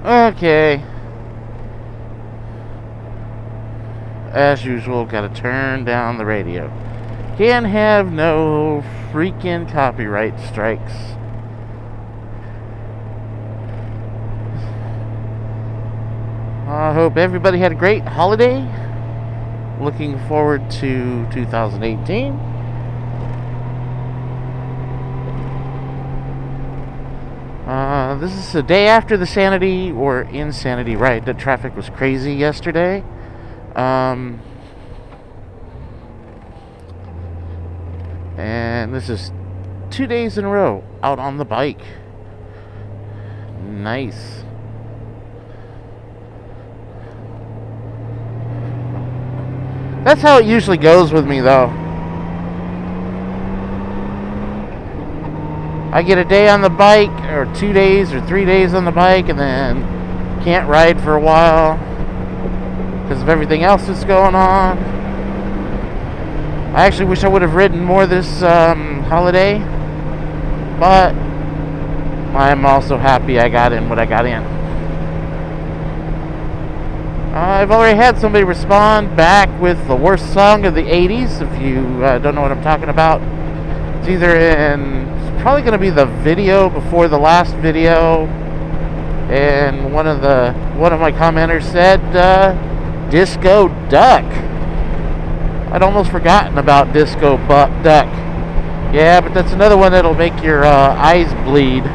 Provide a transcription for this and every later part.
Okay. As usual, gotta turn down the radio. Can't have no freaking copyright strikes. I hope everybody had a great holiday. Looking forward to 2018. This is the day after the Sanity or Insanity ride. The traffic was crazy yesterday. And this is 2 days in a row out on the bike. Nice. That's how it usually goes with me, though. I get a day on the bike, or 2 days or 3 days on the bike, and then can't ride for a while because of everything else that's going on. I actually wish I would have ridden more this holiday, but I'm also happy I got in what I got in. I've already had somebody respond back with the worst song of the 80s. If you don't know what I'm talking about, it's either it's probably going to be the video before the last video, and one of my commenters said Disco Duck. I'd almost forgotten about Disco Duck. Yeah, but that's another one that'll make your eyes bleed.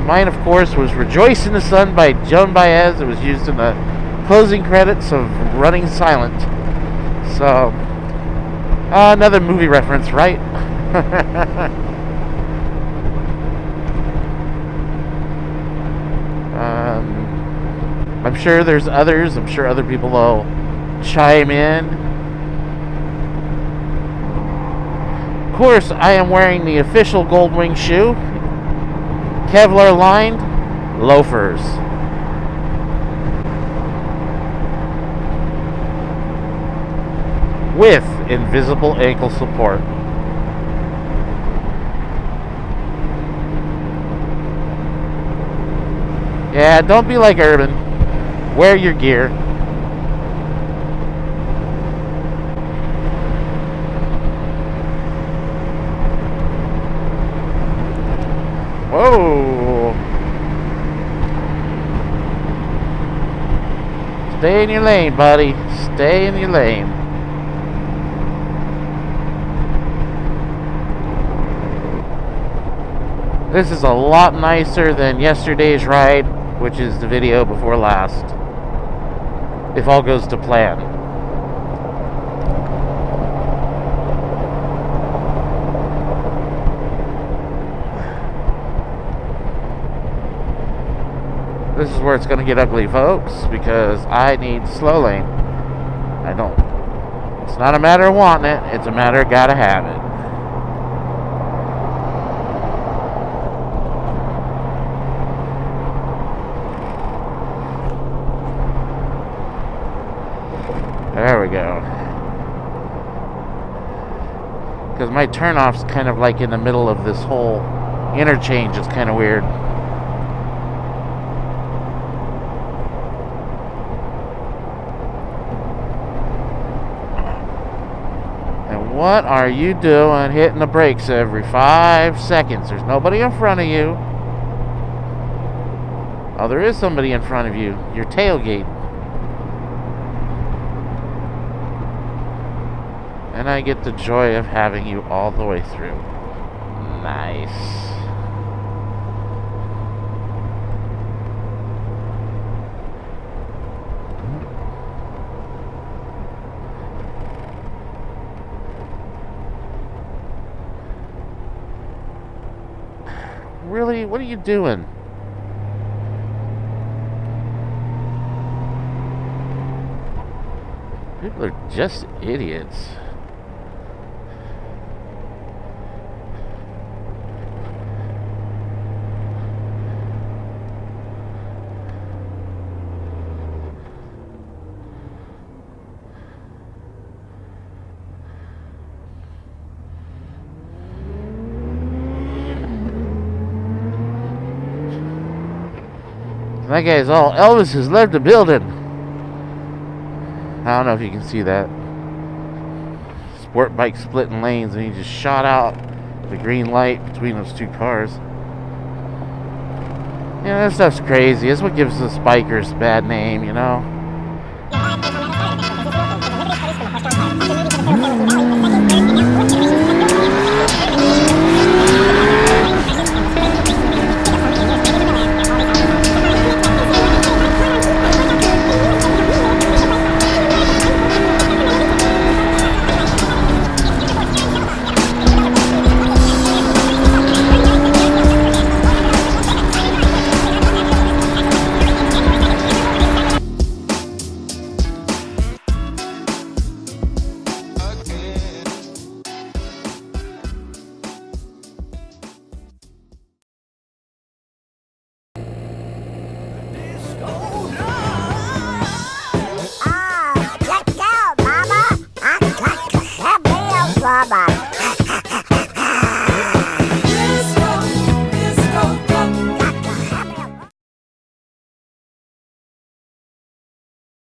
Mine, of course, was Rejoice in the Sun by Joan Baez. It was used in the closing credits of Running Silent. So, another movie reference, right? I'm sure there's others. I'm sure other people will chime in. Of course, I am wearing the official Goldwing shoe. Kevlar lined loafers. With invisible ankle support. Yeah, don't be like Urban. Wear your gear. Whoa! Stay in your lane, buddy. Stay in your lane. This is a lot nicer than yesterday's ride, which is the video before last. If all goes to plan. This is where it's going to get ugly, folks, because I need slow lane. It's not a matter of wanting it, it's a matter of gotta have it. There we go. Because my turnoff's kind of like in the middle of this whole interchange. It's kind of weird. What are you doing hitting the brakes every 5 seconds? There's nobody in front of you. Oh, there is somebody in front of you. Your tailgate. And I get the joy of having you all the way through. Nice. Really? What are you doing? People are just idiots. That guy's all, Elvis has left the building. I don't know if you can see that. Sport bike splitting lanes, and he just shot out the green light between those two cars. Yeah, that stuff's crazy. That's what gives the bikers a bad name, you know? Bye-bye.